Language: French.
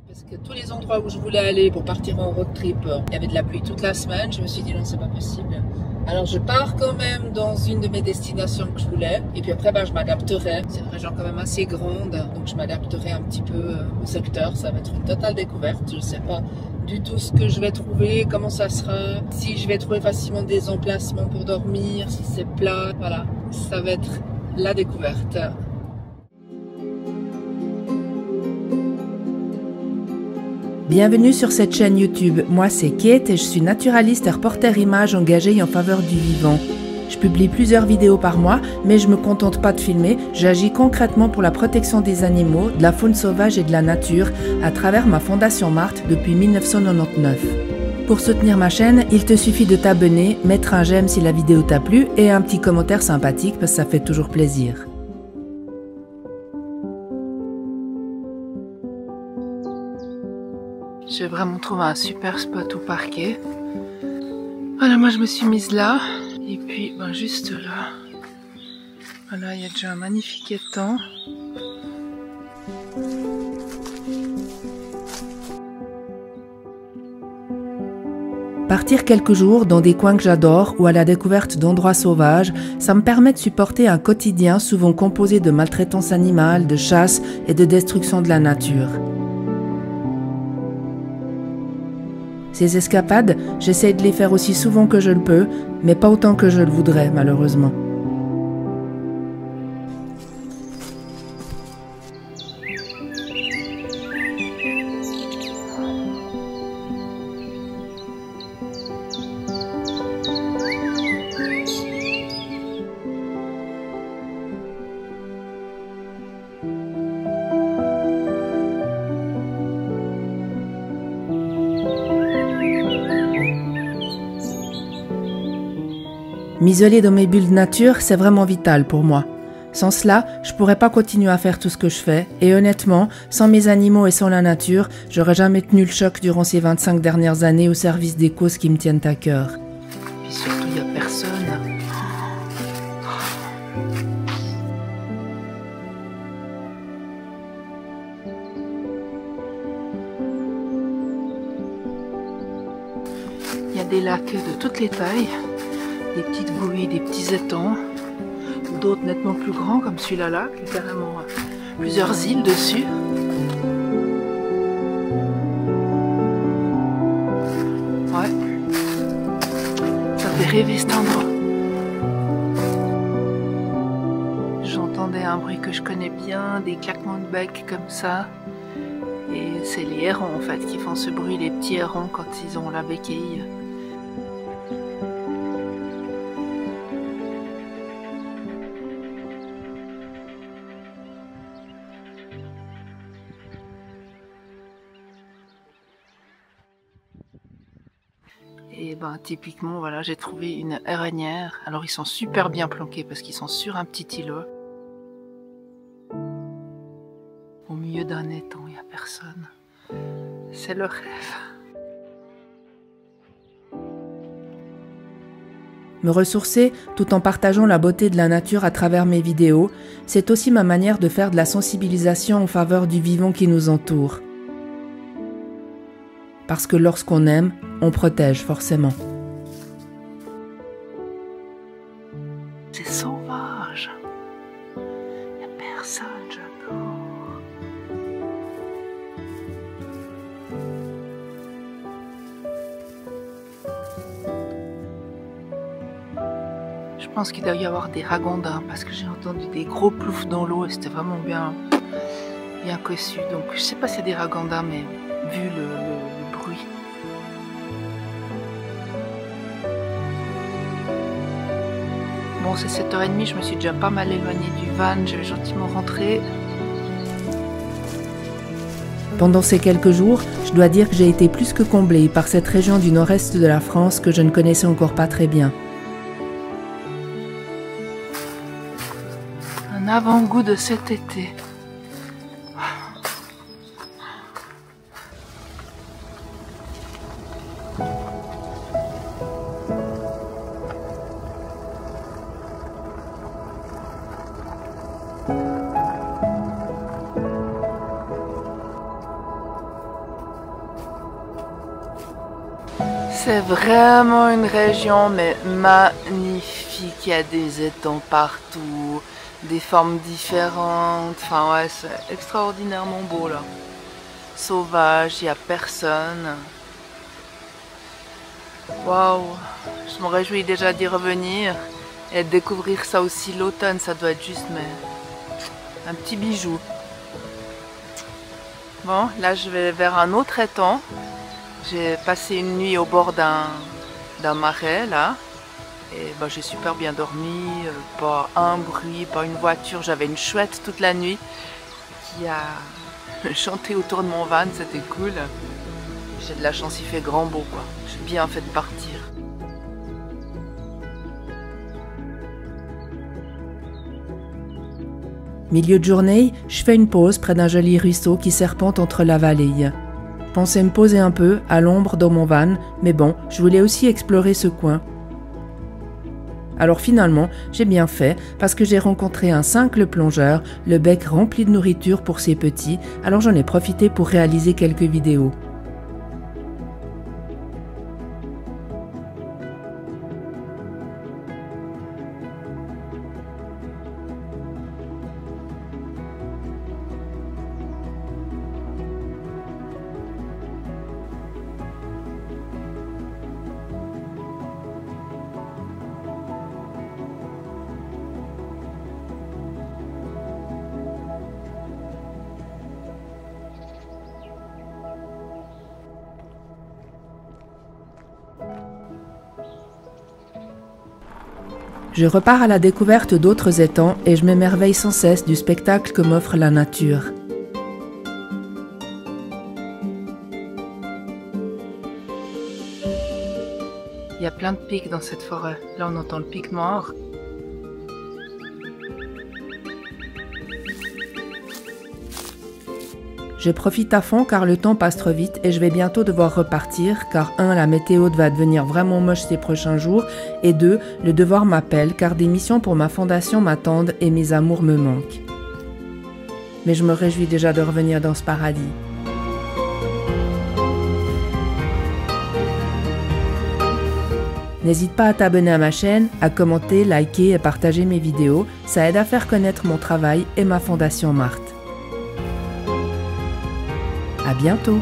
Parce que tous les endroits où je voulais aller pour partir en road trip, il y avait de la pluie toute la semaine. Je me suis dit non, c'est pas possible. Alors je pars quand même dans une de mes destinations que je voulais. Et puis après, je m'adapterai. C'est une région quand même assez grande, donc je m'adapterai un petit peu au secteur. Ça va être une totale découverte. Je sais pas du tout ce que je vais trouver, comment ça sera, si je vais trouver facilement des emplacements pour dormir, si c'est plat. Voilà, ça va être la découverte. Bienvenue sur cette chaîne YouTube. Moi c'est Kate et je suis naturaliste et reporter image engagée en faveur du vivant. Je publie plusieurs vidéos par mois, mais je me contente pas de filmer, j'agis concrètement pour la protection des animaux, de la faune sauvage et de la nature à travers ma fondation Marthe depuis 1999. Pour soutenir ma chaîne, il te suffit de t'abonner, mettre un j'aime si la vidéo t'a plu et un petit commentaire sympathique parce que ça fait toujours plaisir. J'ai vraiment trouvé un super spot où parquer. Voilà, moi je me suis mise là. Et puis, juste là. Voilà, il y a déjà un magnifique étang. Partir quelques jours dans des coins que j'adore ou à la découverte d'endroits sauvages, ça me permet de supporter un quotidien souvent composé de maltraitance animale, de chasse et de destruction de la nature. Ces escapades, j'essaie de les faire aussi souvent que je le peux, mais pas autant que je le voudrais, malheureusement. M'isoler dans mes bulles de nature, c'est vraiment vital pour moi. Sans cela, je pourrais pas continuer à faire tout ce que je fais. Et honnêtement, sans mes animaux et sans la nature, j'aurais jamais tenu le choc durant ces 25 dernières années au service des causes qui me tiennent à cœur. Puis surtout, il n'y a personne. Il y a des lacs de toutes les tailles. Des petites bouillies, des petits étangs, d'autres nettement plus grands comme celui-là là, qui a carrément plusieurs îles dessus. Ouais, ça fait rêver cet endroit. J'entendais un bruit que je connais bien, des claquements de bec comme ça. Et c'est les hérons en fait qui font ce bruit, les petits hérons quand ils ont la béquille. Et typiquement, voilà, j'ai trouvé une héronière. Alors ils sont super bien planqués parce qu'ils sont sur un petit îlot. Au milieu d'un étang, il n'y a personne. C'est le rêve. Me ressourcer, tout en partageant la beauté de la nature à travers mes vidéos, c'est aussi ma manière de faire de la sensibilisation en faveur du vivant qui nous entoure. Parce que lorsqu'on aime, on protège forcément. C'est sauvage. Il n'y a personne, j'adore. Je pense qu'il doit y avoir des ragondins parce que j'ai entendu des gros ploufs dans l'eau et c'était vraiment bien cossu. Donc je sais pas s'il y a des ragondins, mais vu le bruit. Bon, c'est 7h30, je me suis déjà pas mal éloignée du van, je vais gentiment rentrer. Pendant ces quelques jours, je dois dire que j'ai été plus que comblée par cette région du nord-est de la France que je ne connaissais encore pas très bien. Un avant-goût de cet été. C'est vraiment une région mais magnifique, il y a des étangs partout, des formes différentes, enfin ouais, c'est extraordinairement beau là. Sauvage, il n'y a personne. Waouh, je me réjouis déjà d'y revenir et de découvrir ça aussi l'automne, ça doit être juste mais un petit bijou. Bon, là je vais vers un autre étang. J'ai passé une nuit au bord d'un marais là et bah, j'ai super bien dormi, pas un bruit, pas une voiture, j'avais une chouette toute la nuit qui a chanté autour de mon van, c'était cool. J'ai de la chance, il fait grand beau quoi, j'ai bien fait de partir. Milieu de journée, je fais une pause près d'un joli ruisseau qui serpente entre la vallée. Je pensais me poser un peu, à l'ombre dans mon van, mais bon, je voulais aussi explorer ce coin. Alors finalement, j'ai bien fait, parce que j'ai rencontré un cingle plongeur, le bec rempli de nourriture pour ses petits, alors j'en ai profité pour réaliser quelques vidéos. Je repars à la découverte d'autres étangs et je m'émerveille sans cesse du spectacle que m'offre la nature. Il y a plein de pics dans cette forêt. Là, on entend le pic noir. Je profite à fond car le temps passe trop vite et je vais bientôt devoir repartir car 1. La météo va devenir vraiment moche ces prochains jours et 2. Le devoir m'appelle car des missions pour ma fondation m'attendent et mes amours me manquent. Mais je me réjouis déjà de revenir dans ce paradis. N'hésite pas à t'abonner à ma chaîne, à commenter, liker et partager mes vidéos, ça aide à faire connaître mon travail et ma fondation Marthe. À bientôt!